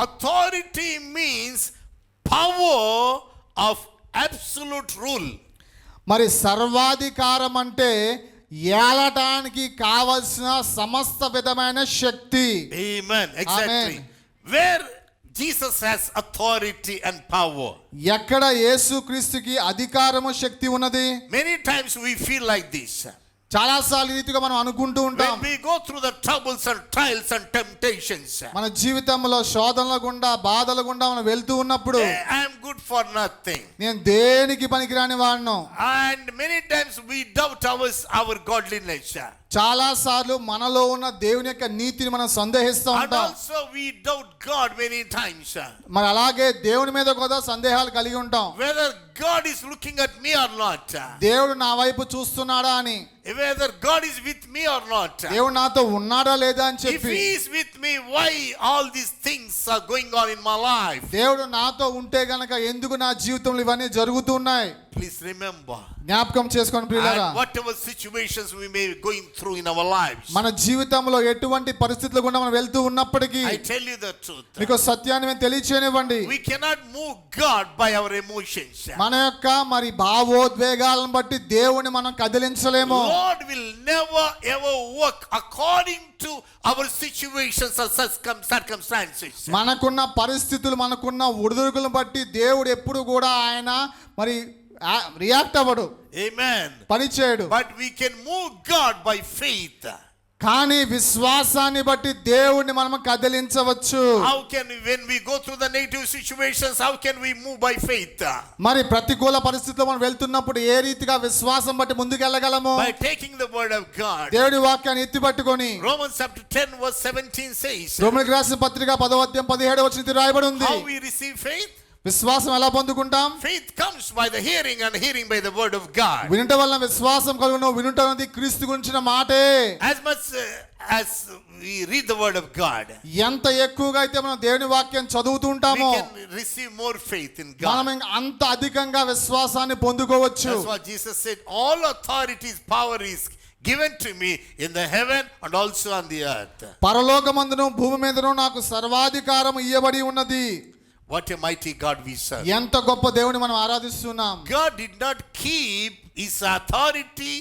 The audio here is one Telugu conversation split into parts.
authority means power of absolute rule. మరి సర్వాధికారం అంటే ఏలటానికి కావలసిన సమస్త విధమైన శక్తి. Amen. Exactly. Amen. Where Jesus has authority and power. ఎక్కడ యేసుక్రీస్తుకి అధికారము శక్తి ఉన్నది? Many times we feel like this. చాలా సార్లు రీతిగా మనం అనుకుంటూ ఉంటాం. When we go through the troubles and trials and temptations, మన జీవితంలో శోధనల గుండా బాధల గుండా మనం వెళ్తూ ఉన్నప్పుడు I am good for nothing. నేను దేనికి పనికిరాని వాడిను. And many times we doubt our godliness. చాలా సార్లు మనలో ఉన్న దేవుని యొక్క నీతిని మనం సందేహిస్తూ And ఉంటాం. also we doubt God many times. మరి అలాగే దేవుని మీద కూడా సందేహాలు కలిగి ఉంటాం. Whether God is looking at me or not. దేవుడు నా వైపు చూస్తున్నాడా అని, Whether God is with me or not. దేవుడు నాతో ఉన్నాడా లేదా అని If చెప్పి, He is with me, why all these things are going on in my life? దేవుడు నాతో ఉంటే గనక ఎందుకు నా జీవితంలో ఇవన్నీ జరుగుతున్నాయి? Please remember. జ్ఞాపకం చేసుకోండి ప్రియులారా. And whatever situations we may be going through in our lives, మన జీవితంలో ఎటువంటి పరిస్థితులు గుండా మనం వెళ్తూ ఉన్నప్పటికీ I tell you the truth. మీకు సత్యాన్ని మేము తెలియచేయనివ్వండి. We cannot move God by our emotions. మన యొక్క మరి భావోద్వేగాలను బట్టి దేవుని మనం కదిలించలేము. Lord will never ever work according to our situations or circumstances. మనకున్న పరిస్థితులు, మనకున్న ఒడిదుడుకులను బట్టి దేవుడు ఎప్పుడు కూడా ఆయన మరి రియాక్ట్ అవ్వడు. Amen. పని చేయడు. But we can move God by faith. కానీ విశ్వాసాన్ని బట్టి దేవుణ్ణి మనం కదిలించవచ్చు. How can we, when we go through the negative situations, how can we move by faith? మరి ప్రతికూల పరిస్థితుల్లో మనం వెళ్తున్నప్పుడు ఏ రీతిగా విశ్వాసం బట్టి ముందుకు వెళ్ళగలము? By taking the word of God. దేవుడి వాక్యాన్ని ఎత్తి పట్టుకొని. Romans chapter 10 verse 17 says. రోమీయులకు రాసిన పత్రిక 10వ అధ్యాయం 17వ వచనం రాయబడి ఉంది. How we receive faith? విశ్వాసం ఎలా పొందుకుంటాం? Faith comes by the hearing and hearing by the word of God. వినుట వలన విశ్వాసం కలుగును. వినుట అనేది క్రీస్తు గురించిన మాటే. As much as we read the word of God, ఎంత ఎక్కువగా అయితే మనం దేవుని వాక్యం చదువుతూ we ఉంటామో can receive more faith in మనం God. అంత అధికంగా విశ్వాసాన్ని పొందుకోవచ్చు. That's what Jesus said. All authorities, power is given to me in the heaven and also on the earth. పరలోకమందును భూమి మీదను నాకు సర్వాధికారం ఇయ్యబడి ఉన్నది. What a mighty God we serve. ఎంత గొప్ప దేవుని మనం ఆరాధిస్తున్నాం. God did not keep his authority,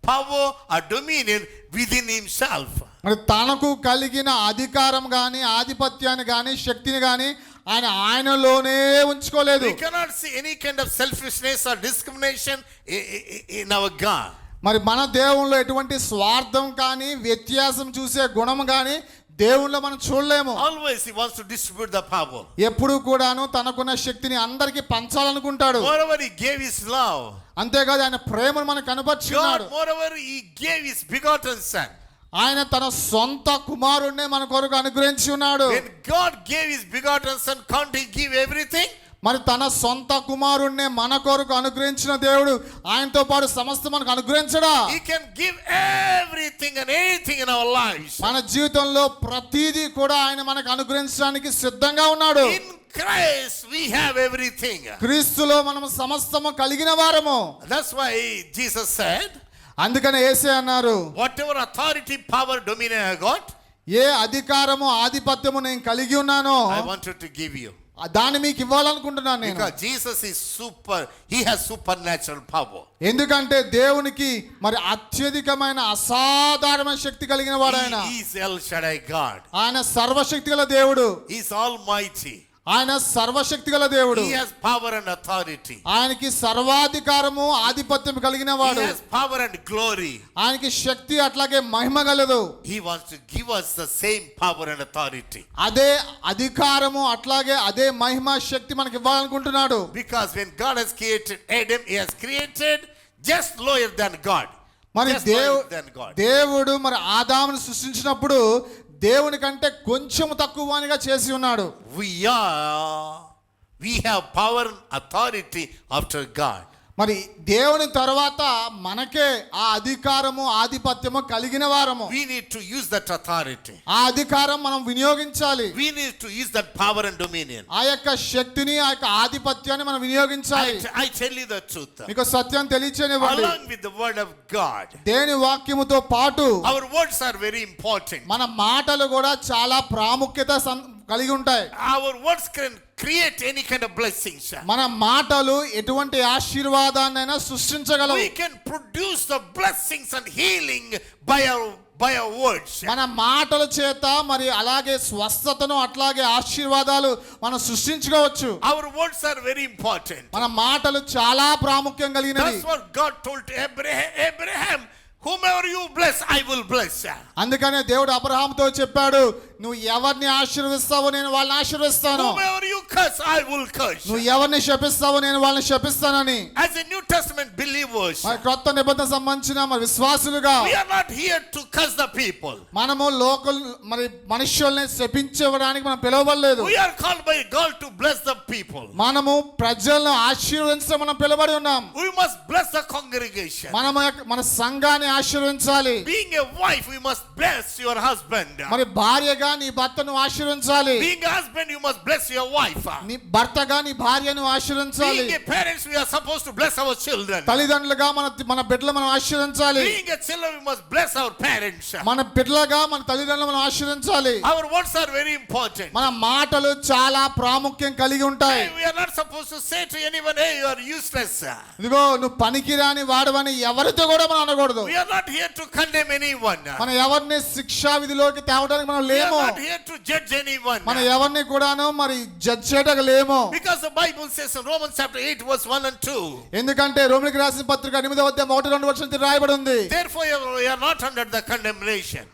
power or dominion within himself. మరి తనకు కలిగిన అధికారం గాని ఆధిపత్యాన్ని గాని శక్తిని గాని ఆయనలోనే ఉంచుకోలేదు. We cannot see any kind of selfishness or discrimination in our God. మరి మన దేవునిలో ఎటువంటి స్వార్థం కానీ వ్యత్యాసం చూసే గుణం కానీ దేవునిలో మనం చూడలేము. Always he wants to distribute the power. ఎప్పుడు కూడాను తనకున్న శక్తిని అందరికీ పంచాలనుకుంటాడు. Moreover he gave his love. అంతేకాదు ఆయన ప్రేమను మనకు కనపరుచున్నాడు. God, moreover he gave his begotten son. ఆయన తన సొంత కుమారుణ్ణి మన కొరకు అనుగ్రహించి ఉన్నాడు. When God gave his begotten son, can't he give everything? మరి తన సొంత కుమారుణ్ణి మన కొరకు అనుగ్రహించిన దేవుడు ఆయనతో పాటు సమస్త మనకు అనుగ్రహించడా? He can give everything and anything in our lives. మన జీవితంలో ప్రతిదీ కూడా ఆయన మనకు అనుగ్రహించడానికి సిద్ధంగా ఉన్నాడు. In Christ we have everything. క్రీస్తులో మనం సమస్తము కలిగిన వారము. That's why Jesus said, అందుకనే యేసే అన్నారు, whatever authority, power, dominion I got, ఏ అధికారము ఆధిపత్యము నేను కలిగి ఉన్నానో I wanted to give you. దాన్ని మీకు ఇవ్వాలనుకుంటున్నాను నేను. Because Jesus is he has supernatural power. ఎందుకంటే దేవునికి మరి అత్యధికమైన అసాధారణమైన శక్తి కలిగిన వాడు ఆయన. He is El Shaddai God. ఆయన సర్వశక్తి గల దేవుడు. He is almighty. ఆయన సర్వశక్తి గల దేవుడు. He has power and authority. ఆయనకి సర్వాధికారము ఆధిపత్యం కలిగిన వాడు. He has power and glory. ఆయనకి శక్తి అట్లాగే మహిమ గలదు. He wants to give us the same power and authority. అదే అధికారము అట్లాగే అదే మహిమ శక్తి మనకి ఇవ్వాలనుకుంటున్నాడు. Because when God has created Adam, he has created just lower than God. మరి Just lower than God. దేవుడు మరి ఆదామును సృష్టించినప్పుడు దేవుని కంటే కొంచెం తక్కువగా చేసి ఉన్నాడు. We have power and authority after God. మరి దేవుని తర్వాత మనకే ఆ అధికారము ఆధిపత్యము కలిగిన వారము. We need to use that authority. ఆ అధికారం మనం వినియోగించాలి. We need to use that power and dominion. ఆ యొక్క శక్తిని ఆ యొక్క ఆధిపత్యాన్ని మనం వినియోగించాలి. I tell you the truth. మీకు సత్యం తెలియచేయనివ్వండి. Along with the word of God, దేవుని వాక్యముతో పాటు our words are very important. మన మాటలు కూడా చాలా ప్రాముఖ్యత కలిగి ఉంటాయి. Our words can create any kind of blessings. మన మాటలు ఎటువంటి ఆశీర్వాదాన్నైనా సృష్టించగలవు. We can produce the blessings and healing by our words. మన మాటల చేత మరి అలాగే స్వస్థతను అట్లాగే ఆశీర్వాదాలు మనం సృష్టించుకోవచ్చు. Our words are very important. మన మాటలు చాలా ప్రాముఖ్యం కలిగినవి. That's what God told to Abraham, whomever you bless, I will bless. అందుకనే దేవుడు అబ్రహాముతో చెప్పాడు, నువ్వు ఎవరిని ఆశీర్వదిస్తావో నేను వాళ్ళని ఆశీర్వదిస్తాను, Whomever you curse, I will curse. నువ్వు ఎవరిని శపిస్తావో నేను వాళ్ళని శపిస్తానని. As a New Testament believers, మరి క్రొత్త నిబంధన సంబంధించిన మరి విశ్వాసులుగా we are not here to curse the people. మనము మరి మనుషుల్ని శపించడానికి మనం పిలవబడలేదు. We are called by God to bless the people. మనము ప్రజలను ఆశీర్వదించడం మనం పిలవబడి ఉన్నాం. We must bless the congregation. మన సంఘాన్ని ఆశీర్వదించాలి. Being a wife, we must bless your husband. మరి భార్యగా నీ భర్తను ఆశీర్వదించాలి. Being a husband, you must bless your wife. నీ భర్తగా నీ భార్యను ఆశీర్వదించాలి. Being a parents, we are supposed to bless our children. తల్లిదండ్రులుగా మన బిడ్డలు మనం ఆశీర్వదించాలి. Being a children, we must bless our parents. మన బిడ్డలుగా మన తల్లిదండ్రులు మనం ఆశీర్వదించాలి. Our words are very important. మన మాటలు చాలా ప్రాముఖ్యం కలిగి ఉంటాయి. We are not supposed to say to anyone, hey, you are useless. ఇదిగో నువ్వు పనికిరాని వాడవని ఎవరితో కూడా మనం అనకూడదు. We are not here to condemn anyone. మనం ఎవరిని శిక్షా విధిలోకి తేవడానికి మనం We are లేము. not here to judge anyone. మనం ఎవరిని కూడాను మరి జడ్జ్ చేయడానికి లేము. Because the Bible says in Romans chapter 8 verse 1 and 2. ఎందుకంటే రోమిలికి రాసిన పత్రిక 8వ అధ్యాయం 1-2 వచనం రాయబడి ఉంది. Therefore we are not under the condemnation.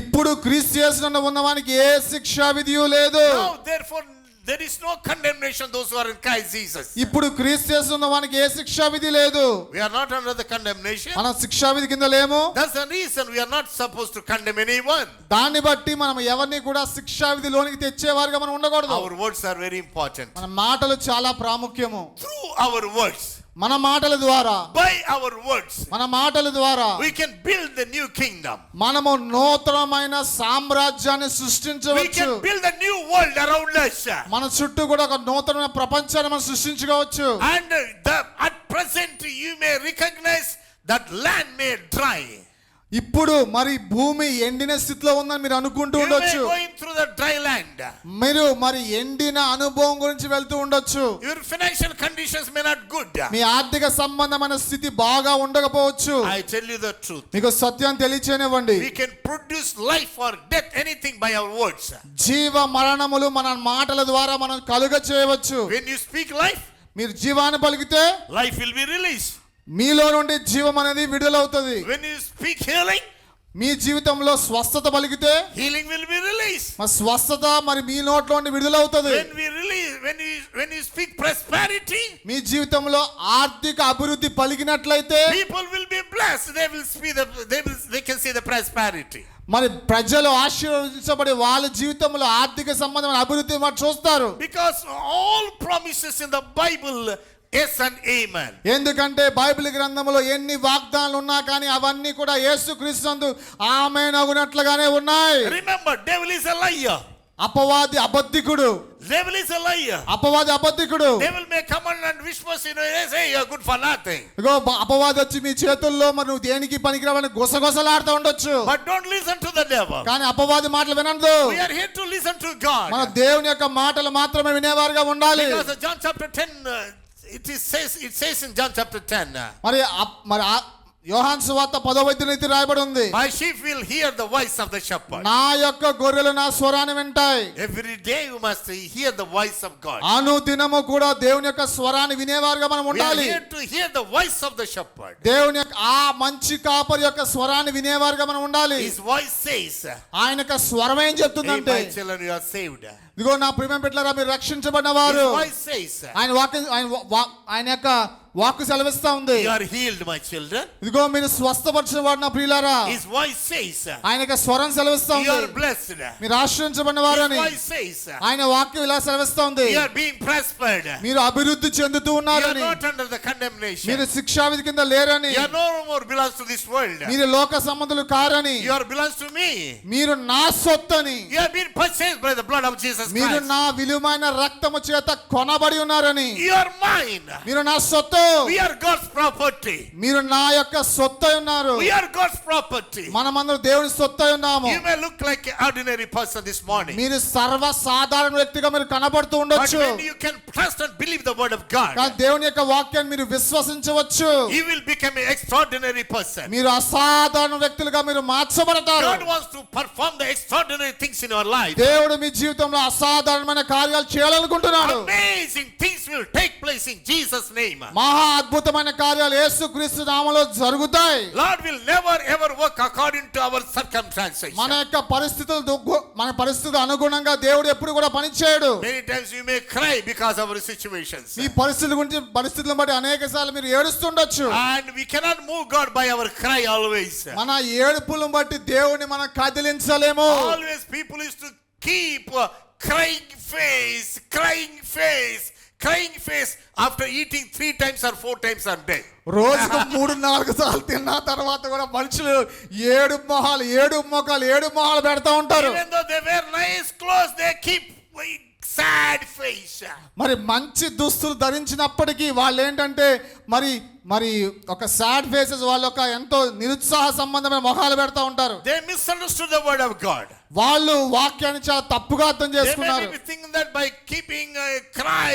ఇప్పుడు క్రీస్తు యేసునందు ఉన్నవానికి ఏ శిక్షా విధియు లేదు. Now therefore there is no condemnation those who are in Christ Jesus. ఇప్పుడు క్రీస్తు యేసు ఉన్నవానికి ఏ శిక్షా విధి లేదు. We are not under the condemnation. మనం శిక్షా విధి కింద లేము. That's the reason we are not supposed to condemn anyone. దాన్ని బట్టి మనం ఎవరిని కూడా శిక్షా విధిలోనికి తెచ్చేవారుగా మనం ఉండకూడదు. Our words are very important. మన మాటలు చాలా ప్రాముఖ్యము. Through our words, మన మాటల ద్వారా, by our words, మన మాటల ద్వారా we can build the new kingdom. మనము నూతనమైన సామ్రాజ్యాన్ని We సృష్టించవచ్చు. can build a new world around us. మన చుట్టూ కూడా ఒక నూతనమైన ప్రపంచాన్ని మనం సృష్టించుకోవచ్చు. And at present you may recognize that land may dry. ఇప్పుడు మరి భూమి ఎండిన స్థితిలో ఉందని మీరు అనుకుంటూ You may ఉండొచ్చు. going through the dry land. మీరు మరి ఎండిన అనుభవం గురించి వెళ్తూ ఉండొచ్చు. Your financial conditions may not good. మీ ఆర్థిక సంబంధమైన స్థితి బాగా ఉండకపోవచ్చు. I tell you the truth. మీకు సత్యం తెలియచేయనివ్వండి. We can produce life or death, anything by our words. జీవ మరణములు మన మాటల ద్వారా మనం కలుగ చేయవచ్చు. When you speak life, మీరు జీవాన్ని పలికితే life will be released. మీలో నుండి జీవం అనేది విడుదలవుతుంది. When you speak healing, మీ జీవితంలో స్వస్థత పలికితే healing will be released. మరి స్వస్థత మరి మీ నోట్లో నుండి విడుదలవుతుంది. When you speak prosperity, మీ జీవితంలో ఆర్థిక అభివృద్ధి పలికినట్లయితే people will be blessed. They can see the prosperity. మరి ప్రజలు ఆశీర్వదించబడి వాళ్ళ జీవితంలో ఆర్థిక సంబంధమైన అభివృద్ధి వారు చూస్తారు. Because all promises in the Bible, yes and amen. ఎందుకంటే బైబిల్ గ్రంథంలో ఎన్ని వాగ్దానాలు ఉన్నా కానీ అవన్నీ కూడా యేసుక్రీస్తునందు ఆమేన్ అగునట్లుగానే ఉన్నాయి. Remember, devil is a liar. అపవాది అబద్ధికుడు. Devil is a liar. అపవాది అబద్ధికుడు. Devil may come and whispers, say you are good for nothing. ఇగో అపవాది వచ్చి మీ చేతుల్లో మరి నువ్వు దేనికి పనికిరావని గుసగుసలాడుతూ ఉండొచ్చు. But don't listen to the devil. కానీ అపవాది మాటలు వినొద్దు. We are here to listen to God. మన దేవుని యొక్క మాటలు మాత్రమే వినేవారుగా ఉండాలి. Because John chapter 10, it says in John chapter 10. మరి యోహాను సువార్త 10వ అధ్యాయంలో రాయబడి ఉంది. My sheep will hear the voice of the shepherd. నా యొక్క గొర్రెలు నా స్వరాన్ని వింటాయి. Every day you must hear the voice of God. అనుదినము కూడా దేవుని యొక్క స్వరాన్ని వినేవారుగా మనం We are ఉండాలి. here to hear the voice of the shepherd. దేవుని యొక్క ఆ మంచి కాపరి యొక్క స్వరాన్ని వినేవారుగా మనం ఉండాలి. His voice says, ఆయన యొక్క స్వరం ఏం hey చెప్తుందంటే, my children, you are saved. ఇదిగో నా ప్రియమైన బిడ్డలారా మీరు రక్షించబడిన వారు. His voice says, ఆయన యొక్క వాక్కు సెలవిస్తా ఉంది. you are healed my children. ఇదిగో మీరు స్వస్థపరిచిన వారు నా ప్రియులారా. His voice says, ఆయన యొక్క స్వరం సెలవిస్తా you are ఉంది. blessed. మీరు ఆశీర్వదించబడిన వారు His అని voice says, ఆయన వాక్యం ఇలా సెలవిస్తా ఉంది. you are being prospered. మీరు అభివృద్ధి చెందుతూ You are ఉన్నారని. not under the condemnation. మీరు శిక్షావిధి కింద లేరని. You are no more belongs to this world. మీరు లోక సంబంధులు కారని. You are belongs to me. మీరు నా సొత్తని. You have been purchased by the blood of Jesus మీరు Christ. నా విలువైన రక్తము చేత కొనబడి ఉన్నారని. You are mine. మీరు నా సొత్తు. We are God's property. మీరు నా యొక్క సొత్తై ఉన్నారు. We are God's property. మనమందరం దేవుని సొత్తై ఉన్నాము. You may look like an ordinary person this morning. మీరు సర్వ సాధారణ వ్యక్తిగా మీరు కనబడుతూ But ఉండొచ్చు. when you can trust and believe the word of God, కానీ దేవుని యొక్క వాక్యాన్ని మీరు విశ్వసించవచ్చు. you will become an extraordinary person. మీరు అసాధారణ వ్యక్తులుగా మీరు మార్చబడతారు. God wants to perform the extraordinary things in your life. దేవుడు మీ జీవితంలో అసాధారణమైన కార్యాలు చేయాలనుకుంటున్నాడు. Amazing things will take place in Jesus' name. మహా అద్భుతమైన కార్యాలు యేసుక్రీస్తు నామములో జరుగుతాయి. Lord will never ever work according to our circumstances. మన యొక్క మన పరిస్థితులు అనుగుణంగా దేవుడు ఎప్పుడు కూడా పనిచేయడు. Many times you may cry because of our situations. ఈ పరిస్థితులను బట్టి అనేక సార్లు మీరు ఏడుస్తుండొచ్చు. And we cannot move God by our cry always. మన ఏడుపులను బట్టి దేవుని మనం కదిలించలేము. Always people used to keep crying face after eating 3 times or 4 times a day. రోజుకు 3-4 సార్లు తిన్న తర్వాత కూడా మనుషులు ఏడు మొహాలు పెడతా ఉంటారు. Even though they wear nice clothes, they keep sad face. మరి మంచి దుస్తులు ధరించినప్పటికీ వాళ్ళు ఏంటంటే మరి ఒక సాడ్ ఫేసెస్, వాళ్ళు ఒక ఎంతో నిరుత్సాహ సంబంధమైన మొహాలు పెడతా ఉంటారు. They misunderstood the word of God. వాళ్ళు వాక్యాన్ని చాలా తప్పుగా అర్థం They చేసుకున్నారు. may be thinking that by keeping cry,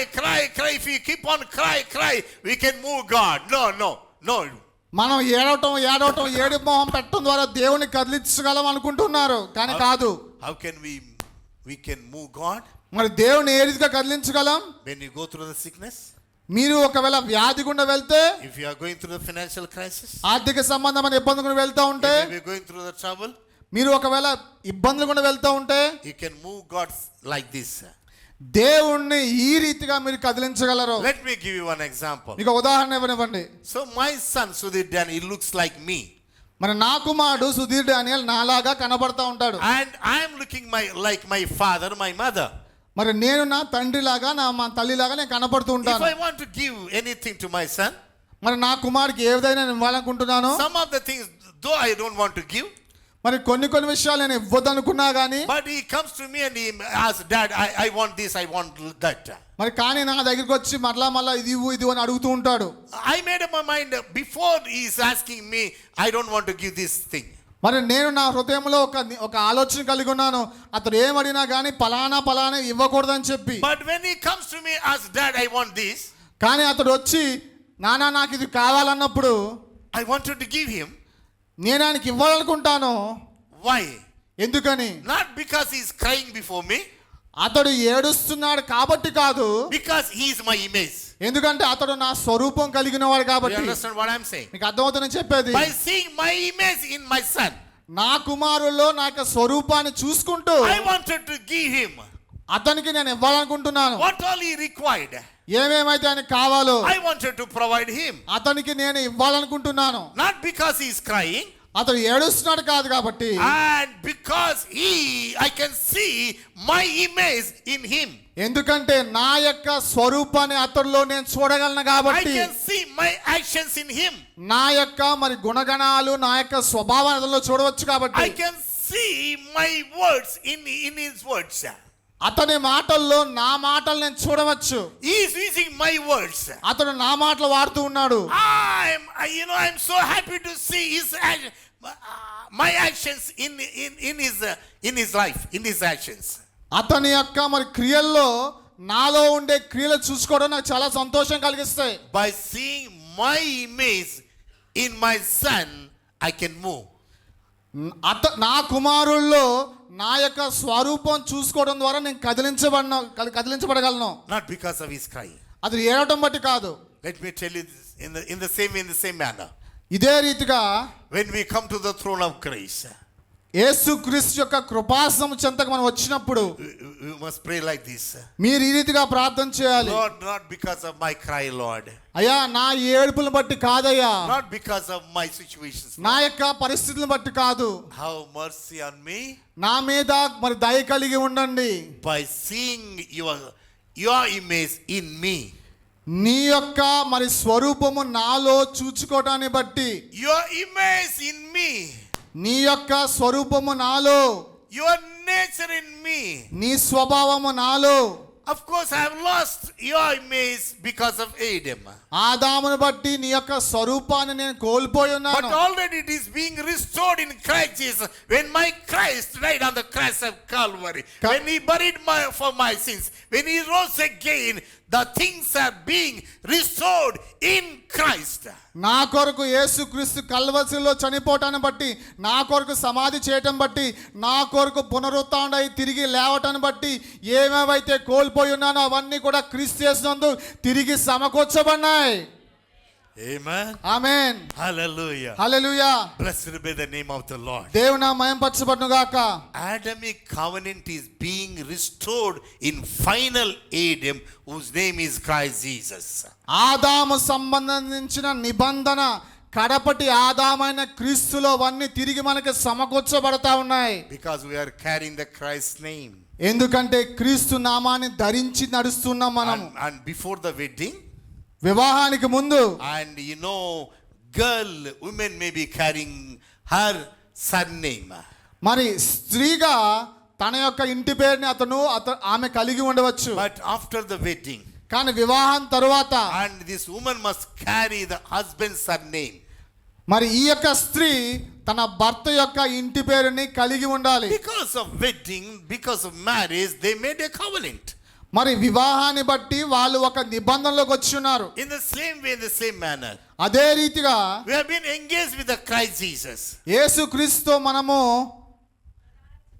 if you keep on cry, we can move God. No. మనం ఏడవటం ఏడు మొహం పెట్టడం ద్వారా దేవుని కదిలించగలం అనుకుంటున్నారు, కానీ కాదు. How can we can move God? మరి దేవుని ఏ రీతిగా కదిలించగలం? When you go through the sickness, మీరు ఒకవేళ వ్యాధి గుండా వెళ్తే, if you are going through the financial crisis, ఆర్థిక సంబంధమైన ఇబ్బందులు గుండా వెళ్తా ఉంటే, if you are going through the trouble, మీరు ఒకవేళ ఇబ్బందులు గుండా వెళ్తా ఉంటే, you can move God like this. దేవుణ్ణి ఈ రీతిగా మీరు కదిలించగలరు. Let me give you one example. మీకు ఉదాహరణ ఇవ్వనివ్వండి. So my son Sudhir Daniel, he looks like me. మరి నా కుమారుడు సుధీర్ డానియల్ నాలాగా కనబడతా ఉంటాడు. And I am looking like my father, my mother. మరి నేను నా తండ్రి లాగా మా తల్లి లాగా నేను కనబడుతూ If ఉంటాను. I want to give anything to my son, మరి నా కుమారుడికి ఏదైనా నేను ఇవ్వాలనుకుంటున్నాను. some of the things though I don't want to give, మరి కొన్ని విషయాలు నేను ఇవ్వదనుకున్నా గానీ, but he comes to me and he asks, Dad, I want this, I want that. మరి కానీ నా దగ్గరికి వచ్చి మరలా ఇది ఇవ్వు అని అడుగుతూ ఉంటాడు. I made up my mind before he is asking me, I don't want to give this thing. మరి నేను నా హృదయంలో ఒక ఆలోచన కలిగి ఉన్నాను, అతడు ఏమడినా కానీ పలానా ఇవ్వకూడదని చెప్పి. But when he comes to me, asks, Dad, I want this, కానీ అతడు వచ్చి నానా నాకు ఇది కావాలన్నప్పుడు I wanted to give him. నేను ఆయనకి ఇవ్వాలనుకుంటాను. Why? ఎందుకని? Not because he is crying before me, అతడు ఏడుస్తున్నాడు కాబట్టి కాదు, because he is my image. ఎందుకంటే అతడు నా స్వరూపం కలిగిన వాడు You కాబట్టి. understand what I am saying? మీకు అర్థమవుతుందని చెప్పేది. By seeing my image in my son, నా కుమారుల్లో నా యొక్క స్వరూపాన్ని చూసుకుంటూ I wanted to give him అతనికి నేను ఇవ్వాలనుకుంటున్నాను. what all he required. ఏమేమైతే ఆయనకి కావాలో I wanted to provide him. అతనికి నేను ఇవ్వాలనుకుంటున్నాను. Not because he is crying, అతడు ఏడుస్తున్నాడు కాదు కాబట్టి, and because I can see my image in him. ఎందుకంటే నా యొక్క స్వరూపాన్ని అతడిలో నేను చూడగలను I కాబట్టి, can see my actions in him. నా యొక్క మరి గుణగణాలు నా యొక్క స్వభావాన్ని అతడిలో చూడవచ్చు కాబట్టి, I can see my words in his words. అతని మాటల్లో నా మాటలు నేను చూడవచ్చు. He is using my words. అతడు నా మాటలు వాడుతూ ఉన్నాడు. I'm so happy to see my actions in his life, in his actions. అతని యొక్క మరి క్రియల్లో నాలో ఉండే క్రియలు చూసుకోవడం నాకు చాలా సంతోషం కలిగిస్తాయి. By seeing my image in my son, I can move. నా కుమారుల్లో నా యొక్క స్వరూపం చూసుకోవడం ద్వారా నేను కదిలించబడగలను. Not because of his crying. అది ఏడవటం బట్టి కాదు. Let me tell you this in the same manner. ఇదే రీతిగా When we come to the throne of grace, యేసుక్రీస్తు యొక్క కృపాసనం చెంతకు మనం వచ్చినప్పుడు we must pray like this. మీరు ఈ రీతిగా ప్రార్థన చేయాలి. Lord, not because of my cry, Lord. అయ్యా నా ఏడుపులను బట్టి కాదయ్యా, Not because of my situations, నా యొక్క పరిస్థితులను బట్టి కాదు, have mercy on me. నా మీద మరి దయ కలిగి ఉండండి. By seeing your image in me. నీ యొక్క మరి స్వరూపము నాలో చూచుకోవటాన్ని బట్టి, Your image in me. నీ యొక్క స్వరూపము నాలో, Your nature in me. నీ స్వభావము నాలో. Of course, I have lost your image because of Adam. ఆదామును బట్టి నీ యొక్క స్వరూపాన్ని నేను కోల్పోయి But ఉన్నాను. already it is being restored in Christ Jesus. When my Christ died on the cross of Calvary, when he buried for my sins, when he rose again, the things are being restored in Christ. నా కొరకు యేసుక్రీస్తు కల్వరిలో చనిపోవటాన్ని బట్టి, నా కొరకు సమాధి చేయటం బట్టి, నా కొరకు పునరుత్థానుడై తిరిగి లేవటాన్ని బట్టి ఏమేవైతే కోల్పోయి ఉన్నానో అవన్నీ కూడా క్రీస్తు యేసునందు తిరిగి సమకూర్చబడినాయి. Amen. Amen. Hallelujah. Hallelujah. Blessed be the name of the Lord. దేవుని నామం మహిమపరచబడును గాక. Adamic covenant is being restored in final Adam, whose name is Christ Jesus. ఆదాము సంబంధించిన నిబంధన కడపటి ఆదామైన క్రీస్తులో అవన్నీ తిరిగి మనకి సమకూర్చబడతా ఉన్నాయి. Because we are carrying the Christ name. ఎందుకంటే క్రీస్తు నామాన్ని ధరించి నడుస్తున్నాం మనం. And before the wedding, వివాహానికి ముందు, and women may be carrying her surname. మరి స్త్రీగా తన యొక్క ఇంటి పేరుని ఆమె కలిగి ఉండవచ్చు. But after the wedding, కానీ వివాహం తరువాత, and this woman must carry the husband's surname. మరి ఈ యొక్క స్త్రీ తన భర్త యొక్క ఇంటి పేరుని కలిగి ఉండాలి. Because of wedding, because of marriage, they made a covenant. మరి వివాహాన్ని బట్టి వాళ్ళు ఒక నిబంధనలోకి వచ్చి ఉన్నారు. In the same way, in the same manner, అదే రీతిగా we have been engaged with the Christ Jesus. యేసుక్రీస్తు మనము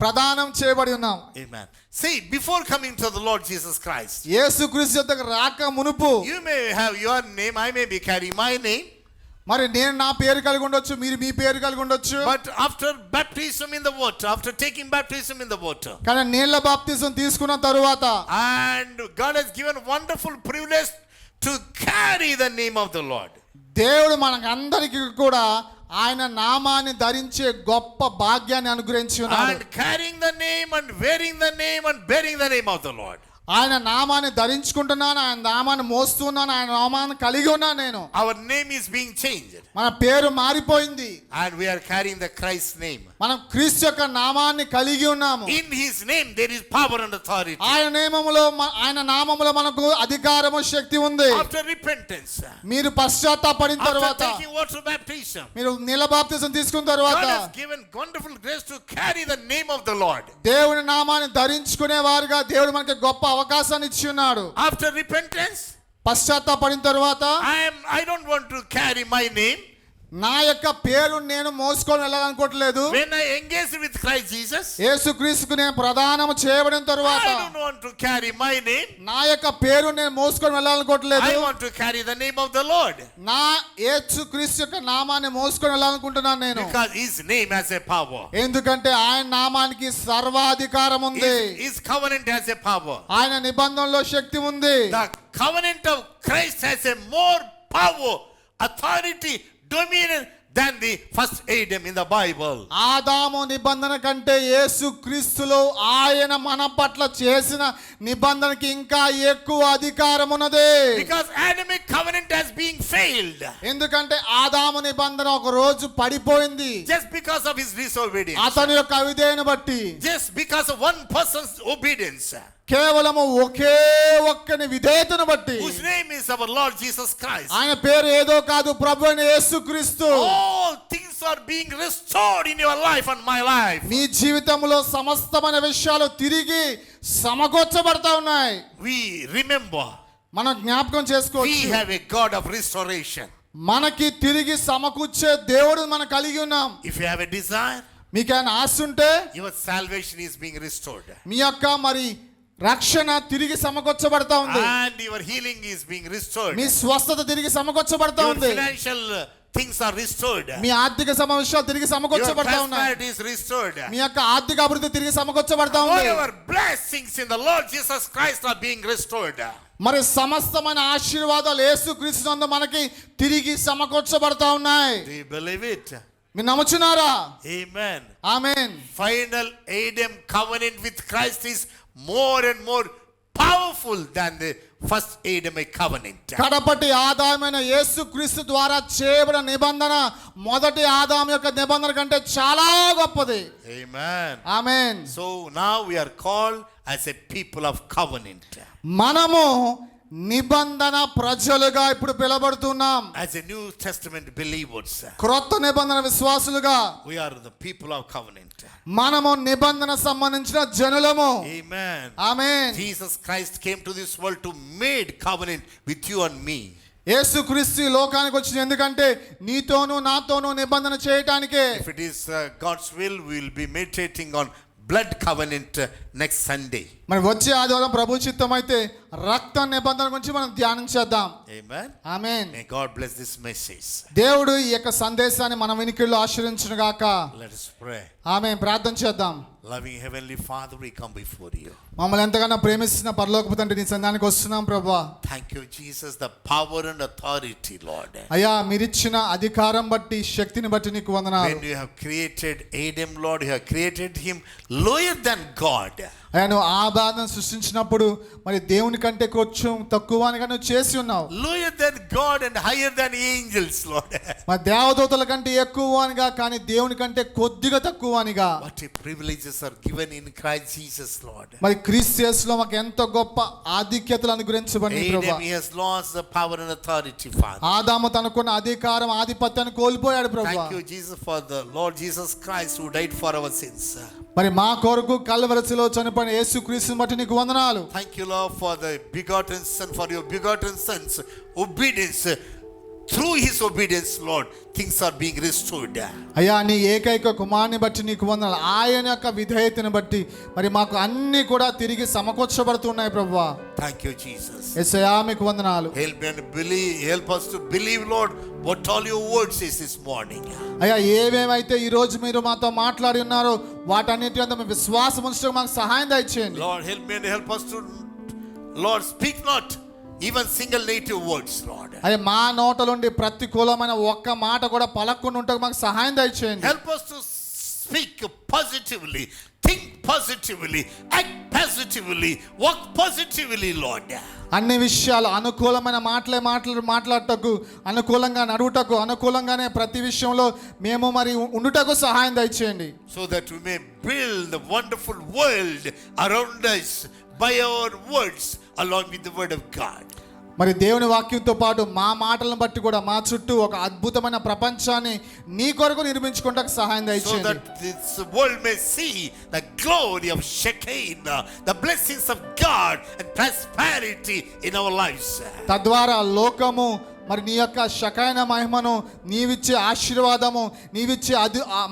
ప్రదానం చేయబడి ఉన్నాం. Amen. See, before coming to the Lord Jesus Christ, యేసుక్రీస్తు యొద్దకు రాక మునుపు you may have your name, I may be carrying my name. మరి నేను నా పేరు కలిగి ఉండొచ్చు, మీరు మీ పేరు కలిగి ఉండొచ్చు. But after baptism in the water, after taking baptism in the water, కానీ నీళ్ళ బాప్తిజం తీసుకున్న తరువాత, and God has given wonderful privilege to carry the name of the Lord. దేవుడు మనకందరికీ కూడా ఆయన నామాన్ని ధరించే గొప్ప భాగ్యాన్ని అనుగ్రహించి ఉన్నాడు. And carrying the name and wearing the name and bearing the name of the Lord. ఆయన నామాన్ని ధరించుకుంటున్నాను, ఆయన నామాన్ని మోస్తున్నాను, ఆయన నామాన్ని కలిగి ఉన్నాను నేను. Our name is being changed. మన పేరు మారిపోయింది. And we are carrying the Christ name. మనం క్రీస్తు యొక్క నామాన్ని కలిగి ఉన్నాము. In his name there is power and authority. ఆయన నామములో మనకు అధికారము, శక్తి ఉంది. After repentance, మీరు పశ్చాత్తాపడిన after తర్వాత, taking water baptism, మీరు నీళ్ళ బాప్తిజం తీసుకున్న తర్వాత, God has given wonderful grace to carry the name of the Lord. దేవుని నామాన్ని ధరించుకునే వారుగా దేవుడు మనకి గొప్ప అవకాశాన్ని ఇచ్చి ఉన్నాడు. After repentance, పశ్చాత్తాపడిన తర్వాత, I don't want to carry my name. నా యొక్క పేరు నేను మోసుకొని వెళ్ళాలనుకోవట్లేదు. When I engage with Christ Jesus, యేసుక్రీస్తుకు నేను ప్రదానం చేయబడిన తర్వాత, I don't want to carry my name. నా యొక్క పేరు నేను మోసుకొని వెళ్ళాలనుకోవట్లేదు. I want to carry the name of the Lord. నా యేసుక్రీస్తు యొక్క నామాన్ని మోసుకొని వెళ్ళాలనుకుంటున్నాను నేను. Because his name has a power. ఎందుకంటే ఆయన నామానికి సర్వాధికారం ఉంది. His covenant has a power. ఆయన నిబంధనలో శక్తి ఉంది. The covenant of Christ has a more power, authority, dominion than the first Adam in the Bible. ఆదాము నిబంధన కంటే యేసుక్రీస్తులో ఆయన మన పట్ల చేసిన నిబంధనకి ఇంకా ఎక్కువ అధికారం ఉన్నది. Because Adamic covenant has been failed. ఎందుకంటే ఆదాము నిబంధన ఒక రోజు పడిపోయింది. Just because of his disobedience. అతని యొక్క అవిధేయతను బట్టి. Just because of one person's obedience. కేవలము ఒకే ఒక్కని విధేయతను బట్టి. Whose name is our Lord Jesus Christ. ఆయన పేరు ఏదో కాదు, ప్రభు అయిన యేసుక్రీస్తు. All things are being restored in your life and my life. మీ జీవితంలో సమస్తమైన విషయాలు తిరిగి సమకూర్చబడతా ఉన్నాయి. We remember. మనం జ్ఞాపకం We చేసుకోవచ్చు. have a God of restoration. మనకి తిరిగి సమకూర్చే దేవుడు మనం కలిగి ఉన్నాం. If you have a desire, మీకేమైనా ఆశ ఉంటే your salvation is being restored. మీ యొక్క మరి రక్షణ తిరిగి సమకూర్చబడతా ఉంది. And your healing is being restored. మీ స్వస్థత తిరిగి సమకూర్చబడతా Your ఉంది. financial things are restored. మీ ఆర్థిక విషయాలు తిరిగి Your సమకూర్చబడతా ఉన్నాయి. prosperity is restored. మీ యొక్క ఆర్థిక అభివృద్ధి తిరిగి సమకూర్చబడతా ఉంది. Whatever blessings in the Lord Jesus Christ are being restored. మరి సమస్తమైన ఆశీర్వాదాలు యేసుక్రీస్తునందు మనకి తిరిగి సమకూర్చబడతా ఉన్నాయి. Do you believe it? మీరు నమ్ముచున్నారా? Amen. Amen. Final Adam covenant with Christ is more and more powerful powerful than the first Adamic covenant. కడపటి ఆదామైన యేసుక్రీస్తు ద్వారా చేయబడిన నిబంధన మొదటి ఆదాము యొక్క నిబంధన కంటే చాలా గొప్పది. Amen. Amen. So now we are called as a people of covenant. మనము నిబంధన ప్రజలుగా ఇప్పుడు పిలబడుతున్నాం. As a New Testament believers, క్రొత్త నిబంధన విశ్వాసులుగా we are the people of covenant. మనము నిబంధన సంబంధించిన జనులము. Amen. Amen. Jesus Christ came to this world to made covenant with you and me. యేసుక్రీస్తు ఈ లోకానికి వచ్చింది ఎందుకంటే నీతోనూ నాతోనూ నిబంధన చేయటానికే. If it is God's will, we will be meditating on blood covenant next Sunday. మరి వచ్చే ఆదివారం ప్రభు చిత్తం అయితే రక్త నిబంధన గురించి మనం ధ్యానం చేద్దాం. Amen. Amen. May God bless this message. దేవుడు ఈ యొక్క సందేశాన్ని మన వినికిడిలో ఆశీర్వదించును గాక. Let us pray. ఆమేన్. ప్రార్థన చేద్దాం. Loving Heavenly Father, we come before you. మమ్మల్ని ఎంతగానో ప్రేమిస్తున్న పరలోకపు తండ్రి నీ సన్నిధానికి వస్తున్నాం ప్రభువా. Thank you, Jesus, the power and authority, Lord. అయ్యా మీరిచ్చిన అధికారం బట్టి శక్తిని బట్టి నీకు వందనాలు. When you have created Adam, Lord, you have created him lower than God. అయ్యా నువ్వు ఆదామును సృష్టించినప్పుడు మరి దేవుని కంటే కొంచెం తక్కువగా నువ్వు చేసి ఉన్నావు. Lower than God and higher than angels, Lord. మరి దేవదూతల కంటే ఎక్కువగా కానీ దేవుని కంటే కొద్దిగా తక్కువగా. What a privileges are given in Christ Jesus, Lord. మరి క్రీస్తు యేసులో మాకు ఎంతో గొప్ప ఆధిక్యతలు అనుగ్రహించబడింది ప్రభువా. Adam, he has lost the power and authority, Father. ఆదాము తనకున్న అధికారం ఆధిపత్యాన్ని కోల్పోయాడు ప్రభువా. Thank you, Jesus, for the Lord Jesus Christ who died for our sins. మరి మా కొరకు కల్వరిలో చనిపోయిన యేసుక్రీస్తుని బట్టి నీకు వందనాలు. Thank you, Lord, for the begotten Son, for your begotten Son's obedience. Through his obedience, Lord, things are being restored. అయ్యా నీ ఏకైక కుమారుని బట్టి నీకు వందనాలు. ఆయన యొక్క విధేయతను బట్టి మరి మాకు అన్ని కూడా తిరిగి సమకూర్చబడుతున్నాయి ప్రభువా. Thank you, Jesus. యేసయ్యా మీకు వందనాలు. Help us to believe, Lord, what all your words is this morning. అయ్యా ఏమేమైతే ఈ రోజు మీరు మాతో మాట్లాడి ఉన్నారో వాటన్నిటి అంతా మేము విశ్వాసం ఉంచడానికి మాకు సహాయం దయచేయండి. Lord, help me and help us to, Lord, speak not even single native words, Lord. అయ్యా మా నోట నుండి ప్రతికూలమైన ఒక్క మాట కూడా పలక్కుండా ఉంటే మాకు సహాయం దయచేయండి. Help us to speak positively, think positively, act positively, walk positively, Lord. అన్ని విషయాలు అనుకూలమైన మాట్లాడటకు అనుకూలంగా నడువుటకు అనుకూలంగానే ప్రతి విషయంలో మేము మరి ఉండుటకు సహాయం దయచేయండి. So that we may build the wonderful world around us by our words along with the word of God. మరి దేవుని వాక్యంతో పాటు మా మాటలను బట్టి కూడా మా చుట్టూ ఒక అద్భుతమైన ప్రపంచాన్ని నీ కొరకు నిర్మించుకోవడానికి సహాయం So దయచేయండి. that this world may see the glory of Shekinah, the blessings of God and prosperity in our lives. తద్వారా లోకము మరి నీ యొక్క షకైన మహిమను నీవిచ్చే ఆశీర్వాదము నీవిచ్చే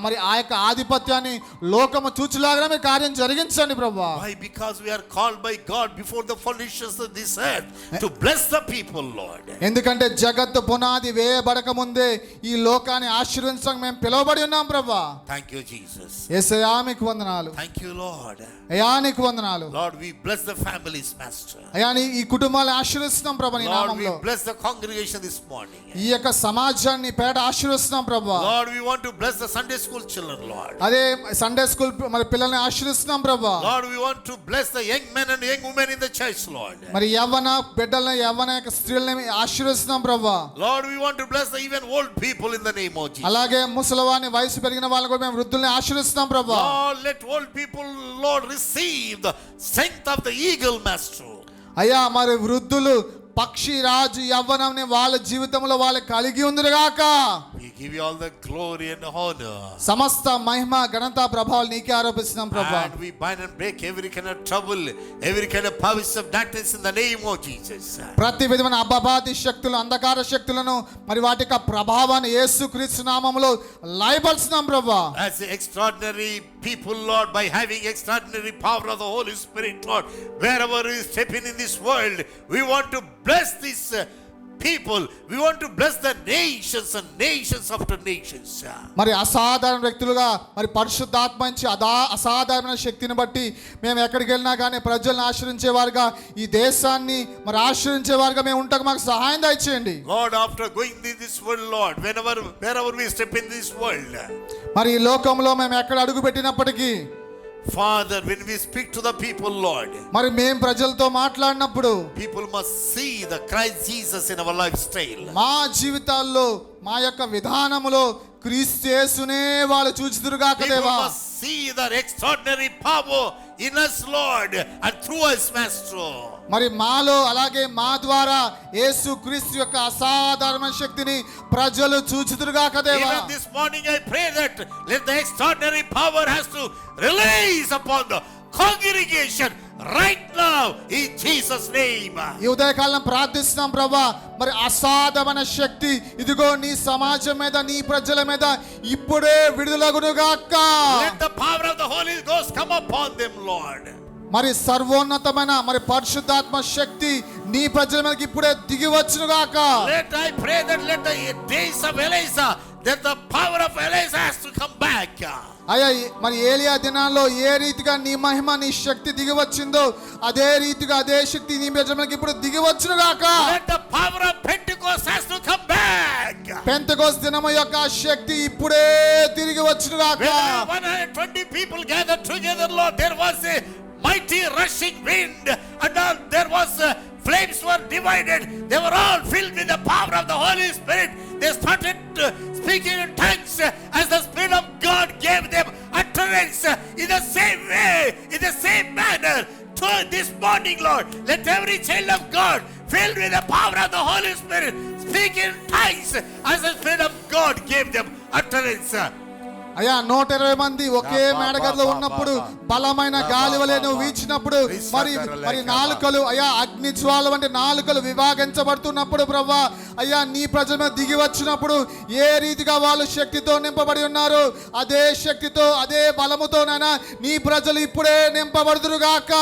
మరి ఆ యొక్క ఆధిపత్యాన్ని లోకము చూచులాగానే మీరు కార్యం జరిగించండి ప్రభువా. Why? Because we are called by God before the foundations of this earth to bless the people, Lord. ఎందుకంటే జగత్తు పునాది వేయబడక ముందే ఈ లోకాన్ని ఆశీర్వదించడానికి మేము పిలువబడి ఉన్నాం ప్రభువా. Thank you, Jesus. యేసయ్యా మీకు వందనాలు. Thank you, Lord. అయ్యా నీకు వందనాలు. Lord, we bless the families, Master. అయ్యా ఈ కుటుంబాలను ఆశీర్వదిస్తున్నాం ప్రభు నీ Lord, we నామములో. bless the congregation this morning. ఈ యొక్క సమాజాన్ని పేట ఆశీర్వదిస్తున్నాం ప్రభువా. Lord, we want to bless the Sunday school children, Lord. అదే సండే స్కూల్ మరి పిల్లల్ని ఆశీర్వదిస్తున్నాం ప్రభువా. Lord, we want to bless the young men and young women in the church, Lord. మరి యవ్వన బిడ్డల్ని యవ్వన యొక్క స్త్రీలని ఆశీర్వదిస్తున్నాం ప్రభువా. Lord, we want to bless the even old people in the name of Jesus. అలాగే ముసలివాని వయసు పెరిగిన వాళ్ళని కూడా మేము వృద్ధుల్ని ఆశీర్వదిస్తున్నాం ప్రభువా. Lord, let old people, Lord, receive the strength of the eagle, Master. అయ్యా మరి వృద్ధులు పక్షి రాజు యవ్వనం వాళ్ళ జీవితంలో వాళ్ళు కలిగి ఉందిగాక. We give you all the glory and honor. సమస్త మహిమ ఘనత ప్రభావాలు నీకే ఆరోపిస్తున్నాం ప్రభువా. And we bind and break every kind of trouble, every kind of powers of darkness in the name of Jesus. ప్రతి విధమైన అపవాది శక్తులు అంధకార శక్తులను మరి వాటి యొక్క ప్రభావాన్ని యేసుక్రీస్తు నామములో లయపరుస్తున్నాం ప్రభువా. As extraordinary people, Lord, by having extraordinary power of the Holy Spirit, Lord, wherever we step in this world, we want to bless these people. We want to bless the nations and nations after nations. మరి అసాధారణ వ్యక్తులుగా మరి పరిశుద్ధాత్మ నుంచి అసాధారణ శక్తిని బట్టి మేము ఎక్కడికి వెళ్ళినా కానీ ప్రజలను ఆశ్రయించేవారుగా ఈ దేశాన్ని మరి ఆశ్రయించేవారుగా మేము ఉంటాక మాకు సహాయం దయచేయండి. Lord, after going in this world, Lord, wherever we step in this world, మరి ఈ లోకంలో మేము ఎక్కడ అడుగు పెట్టినప్పటికీ Father, when we speak to the people, Lord, మరి మేం ప్రజలతో మాట్లాడినప్పుడు people must see the Christ Jesus in our lifestyle. మా జీవితాల్లో మా యొక్క విధానములో క్రీస్తు యేసునే వాళ్ళు చూచుదురుగాక People దేవా. must see the extraordinary power in us, Lord, and through us, Master. మరి మాలో అలాగే మా ద్వారా యేసు క్రీస్తు యొక్క అసాధారణ శక్తిని ప్రజలు చూచుదురుగాక దేవా. Even this morning I pray that let the extraordinary power has to release upon the congregation right now in Jesus' name. ఈ ఉదయకాలం ప్రార్థిస్తున్నాం ప్రభా, మరి అసాధారణ శక్తి ఇదిగో నీ సమాజం మీద నీ ప్రజల మీద ఇప్పుడే విడుదలగునుగాక. Let the power of the Holy Ghost come upon them, Lord. మరి సర్వోన్నతమైన మరి పరిశుద్ధాత్మ శక్తి నీ ప్రజల మీదకి ఇప్పుడే దిగి వచ్చునుగాక. Let I pray that let the days of Elijah, that the power of Elijah has to come back. అయ్యా మరి ఏలియా దినాల్లో ఏ రీతిగా నీ మహిమ నీ శక్తి దిగి వచ్చిందో అదే రీతిగా అదే శక్తి నీ ప్రజల మీదకి ఇప్పుడు దిగి వచ్చునుగాక. Let the power of Pentecost has to come back. Pentecost దినము యొక్క శక్తి ఇప్పుడే తిరిగి వచ్చునుగాక. When 120 people gathered together, Lord, there was a mighty rushing wind, and there was flames were divided. They were all filled with the power of the Holy Spirit. They started speaking in tongues as the Spirit of God gave them utterance. In the same way, in the same manner, to this morning, Lord, let every child of God filled with the power of the Holy Spirit speak in tongues as the Spirit of God gave them utterance. అయ్యా 120 మంది ఒకే మేడగదిలో ఉన్నప్పుడు బలమైన గాలి వలె నువ్వు వీచినప్పుడు మరి నాలుకలు అయ్యా అగ్ని జ్వాల వంటి నాలుకలు విభాగించబడుతున్నప్పుడు ప్రభా అయ్యా నీ ప్రజల మీద దిగి వచ్చినప్పుడు ఏ రీతిగా వాళ్ళు శక్తితో నింపబడి ఉన్నారు అదే శక్తితో అదే బలముతోనైనా నీ ప్రజలు ఇప్పుడే నింపబడుదురుగాక.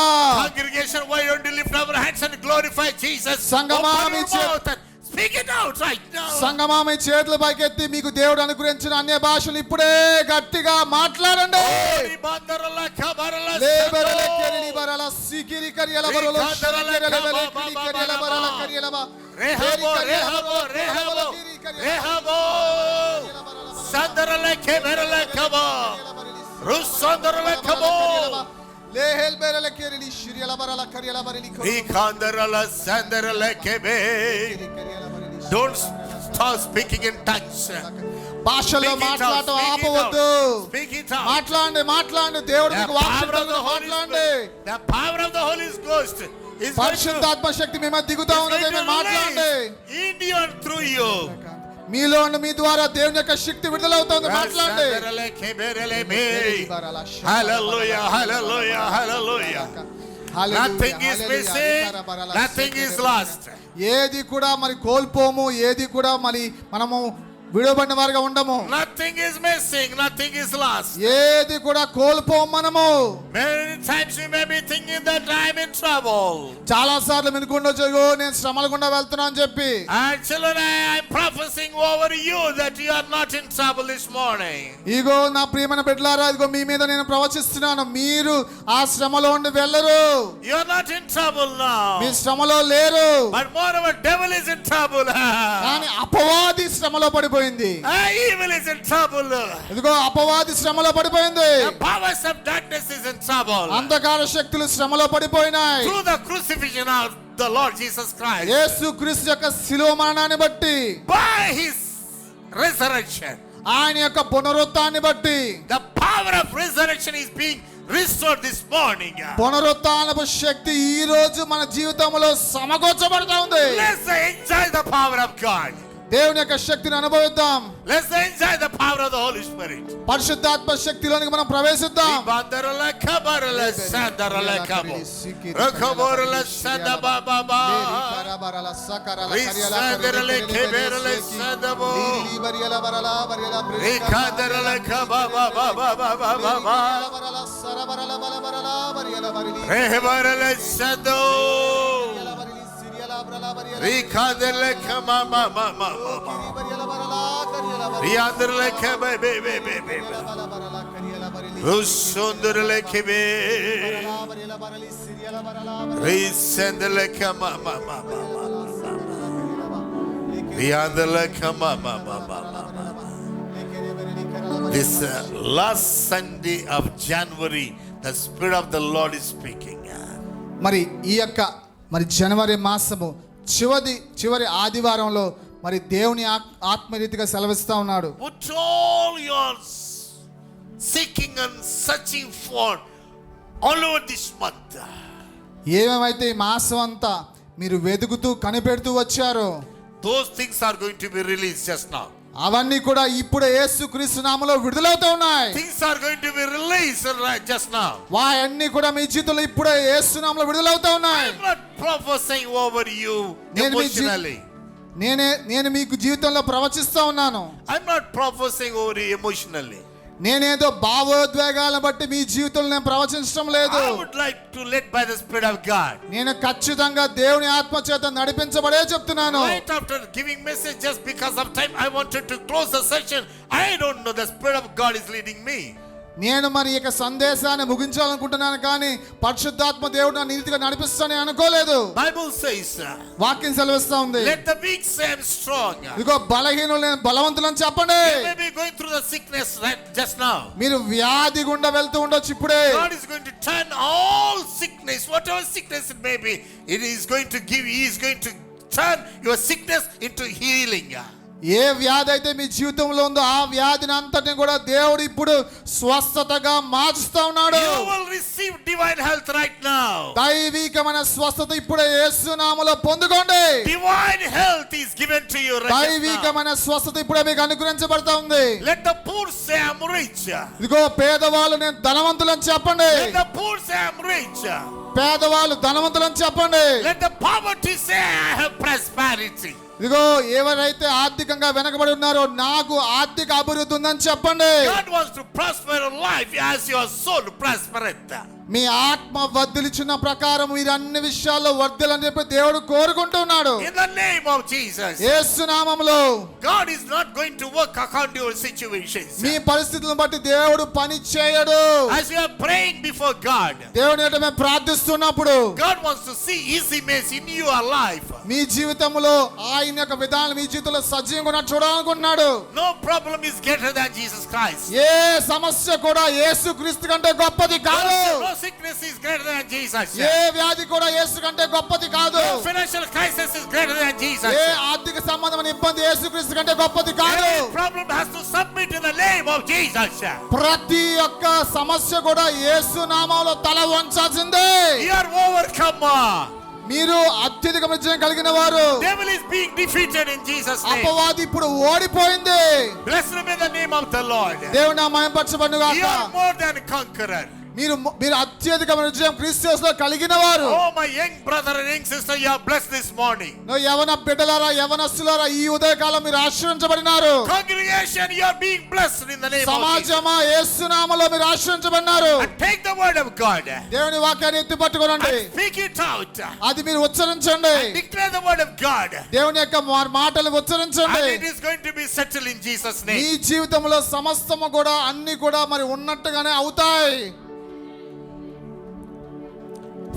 Congregation, why don't you lift our hands and glorify Jesus? సంగమా Open me your mouth and speak it out right now. సంగమా మీ చేతులు పైకెత్తి మీకు దేవుడు అనుగ్రహించిన అన్య భాషలు ఇప్పుడే గట్టిగా మాట్లాడండి. Don't stop speaking in tongues. భాషలో మాట్లాడటం ఆపవద్దు. మాట్లాడండి దేవుడు మీకు వాక్యం మాట్లాడండి. The power of the Holy Ghost is పరిశుద్ధాత్మ శక్తి మీ మీద దిగుతా ఉన్నది. మీరు మాట్లాడండి. in you and through you. మీలో మీ ద్వారా దేవుని యొక్క శక్తి విడుదలవుతుంది. మాట్లాడండి. Hallelujah, hallelujah, hallelujah. Nothing is missing, nothing is lost. ఏది కూడా మరి కోల్పోము, ఏది కూడా మరి మనము విడవబడిన వారుగా ఉండము. Nothing is missing, nothing is lost. ఏది కూడా కోల్పోము మనము. Many times you may be thinking that I am in trouble. చాలా సార్లు అనుకుండొచ్చు నేను శ్రమల గుండా వెళ్తున్నా అని చెప్పి. And children, I am prophesying over you that you are not in trouble this morning. ఇగో నా ప్రియమైన బిడ్డలారా ఇదిగో మీ మీద నేను ప్రవచిస్తున్నాను, మీరు ఆ శ్రమలో ఉండి వెళ్ళరు. You are not in trouble now. మీ శ్రమలో లేరు. But moreover, devil is in trouble. కానీ అపవాది శ్రమలో పడిపోయింది. Evil is in trouble. ఇదిగో అపవాది శ్రమలో పడిపోయింది. The powers of darkness is in trouble. అంధకార శక్తులు శ్రమలో పడిపోయినాయి. Through the crucifixion of the Lord Jesus Christ. యేసు క్రీస్తు యొక్క శిలువ మరణాన్ని బట్టి, by his resurrection, ఆయన యొక్క పునరుత్థానాన్ని బట్టి, the power of resurrection is being restored this morning. పునరుత్థానపు శక్తి ఈ రోజు మన జీవితంలో సమకూర్చబడతా ఉంది. Let's enjoy the power of God. దేవుని యొక్క శక్తిని అనుభవిద్దాం. Let's enjoy the power of the Holy Spirit. పరిశుద్ధాత్మ శక్తిలోనికి మనం ప్రవేశిద్దాం. This last Sunday of January The Spirit of the Lord is speaking. మరి ఈ యొక్క మరి జనవరి మాసము చివరి ఆదివారంలో మరి దేవుని ఆత్మరీతిగా సెలవిస్తా ఉన్నాడు. Put all your seeking and searching for all over this month. ఏమేమైతే ఈ మాసం అంతా మీరు వెతుకుతూ కనిపెడుతూ వచ్చారో those things are going to be released just now. అవన్నీ కూడా ఇప్పుడే యేసుక్రీస్తు నామములో విడుదలవుతూ ఉన్నాయి. Things are going to be released right just now. వాయన్నీ కూడా మీ జీవితంలో ఇప్పుడే యేసు నామములో విడుదలవుతూ ఉన్నాయి. I'm not prophesying over you emotionally. నేను మీకు జీవితంలో ప్రవచిస్తా ఉన్నాను. I'm not prophesying over you emotionally. నేనేదో భావోద్వేగాలను బట్టి మీ జీవితంలో నేను ప్రవచించడం లేదు. I would like to lead by the Spirit of God. నేను ఖచ్చితంగా దేవుని ఆత్మ చేత నడిపించబడే చెప్తున్నాను. Right after giving message, just because of time, I wanted to close the session. I don't know, the Spirit of God is leading me. నేను మరి ఇక సందేశాన్ని ముగించాలనుకుంటున్నాను కానీ పరిశుద్ధాత్మ దేవుడు నన్ను నీతిగా నడిపిస్తానని అనుకోలేదు. Bible says, వాక్యం సెలవిస్తా ఉంది, let the weak say I'm strong. ఇదిగో బలహీనులు నేను బలవంతులని చెప్పండి. You may be going through the sickness right just now. మీరు వ్యాధి గుండా వెళ్తూ ఉండొచ్చు ఇప్పుడే. God is going to turn all sickness, whatever sickness it may be, He is going to turn your sickness into healing. ఏ వ్యాధి అయితే మీ జీవితంలో ఉందో ఆ వ్యాధిని అంతటిని కూడా దేవుడు ఇప్పుడు స్వస్థతగా మార్చుతా ఉన్నాడు. You will receive divine health right now. దైవికమైన స్వస్థత ఇప్పుడే యేసు నామములో పొందుకోండి. Divine health is given to you right now. దైవికమైన స్వస్థత ఇప్పుడే మీకు అనుగ్రహించబడతా ఉంది. Let the poor say I'm rich. ఇదిగో పేదవాళ్ళు నేను ధనవంతులని చెప్పండి. Let the poor say I'm rich. పేదవాళ్ళు ధనవంతులని చెప్పండి. Let the poverty say I have prosperity. ఇదిగో ఎవరైతే ఆర్థికంగా వెనకబడి ఉన్నారో నాకు ఆర్థిక అభివృద్ధి ఉందని చెప్పండి. God wants to prosper your life as your soul prospereth. మీ ఆత్మ వర్ధిల్చున్న ప్రకారం మీరు అన్ని విషయాల్లో వర్ధిల్లని చెప్పి దేవుడు కోరుకుంటున్నాడు. In the name of Jesus. యేసు నామములో God is not going to work according to your situations. మీ పరిస్థితులను బట్టి దేవుడు పని చేయడు. As you are praying before God, దేవుని ఎదుట మేము ప్రార్థిస్తున్నప్పుడు God wants to see His image in your life. మీ జీవితంలో ఆయన యొక్క విధానం మీ జీవితంలో సజీవంగా చూడాలనుకుంటున్నాడు. No problem is greater than Jesus Christ. ఏ సమస్య కూడా యేసుక్రీస్తు కంటే గొప్పది కాదు. No sickness is greater than Jesus. ఏ వ్యాధి కూడా యేసు కంటే గొప్పది కాదు. No financial crisis is greater than Jesus. ఏ ఆర్థిక సంబంధమైన ఇబ్బంది యేసుక్రీస్తు కంటే గొప్పది కాదు. Every problem has to submit in the name of Jesus. ప్రతి ఒక్క సమస్య కూడా యేసు నామములో తల వంచాల్సిందే. You are overcomer. మీరు అత్యధిక విజయం కలిగిన వారు. Devil is being defeated in Jesus name. అపవాది ఇప్పుడు ఓడిపోయింది. Blessed be the name of the Lord. దేవుని నామం మహిమపరచబడును గాక. You are more than a conqueror. మీరు అత్యధిక విజయం క్రీస్తు యేసులో కలిగిన వారు. Oh my young brother and young sister, you are blessed this morning. యవన బిడ్డలారా యవనస్తులారా ఈ ఉదయకాలం మీరు ఆశీర్వదించబడినారు. Congregation, you are being blessed in the name of Jesus. సమాజమా యేసు నామములో మీరు ఆశీర్వదించబడినారు. And take the word of God. దేవుని వాక్యాన్ని ఎత్తి పట్టుకోండి. And speak it out. అది మీరు ఉచ్చరించండి. And declare the word of God. దేవుని యొక్క మాటలు ఉచ్చరించండి. And it is going to be settled in Jesus name. మీ జీవితంలో సమస్తము కూడా అన్ని కూడా మరి ఉన్నట్టుగానే అవుతాయి.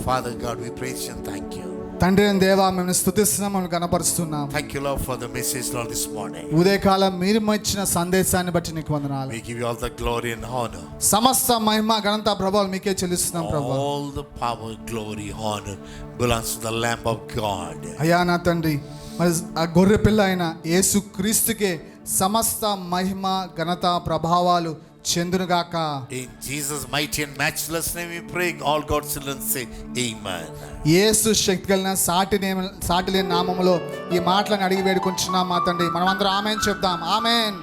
Father God, we praise you and thank you. తండ్రి అయిన దేవా మేము స్తుతిస్తున్నాం, మేము గణపరుస్తున్నాం. Thank you, Lord, for the message, Lord, this morning. ఉదయకాలం మీరు ఇచ్చిన సందేశాన్ని బట్టి నీకు వందనాలు. We give you all the glory and honor. సమస్త మహిమ ఘనత ప్రభావాలు మీకే చెల్లిస్తున్నాం ప్రభువా. All the power, glory, honor belongs to the Lamb of God. అయ్యా నా తండ్రి, మరి ఆ గొర్రె పిల్ల అయిన యేసు క్రీస్తుకే సమస్త మహిమ ఘనత ప్రభావాలు చెందునుగాక. In Jesus' mighty and matchless name we pray. All God's children say amen. యేసు శక్తి కలిగిన సాటి లేని నామములో ఈ మాటలను అడిగి వేడుకుంటున్నాం మా తండ్రి. మనం అందరం ఆమేన్ చెప్దాం. ఆమేన్.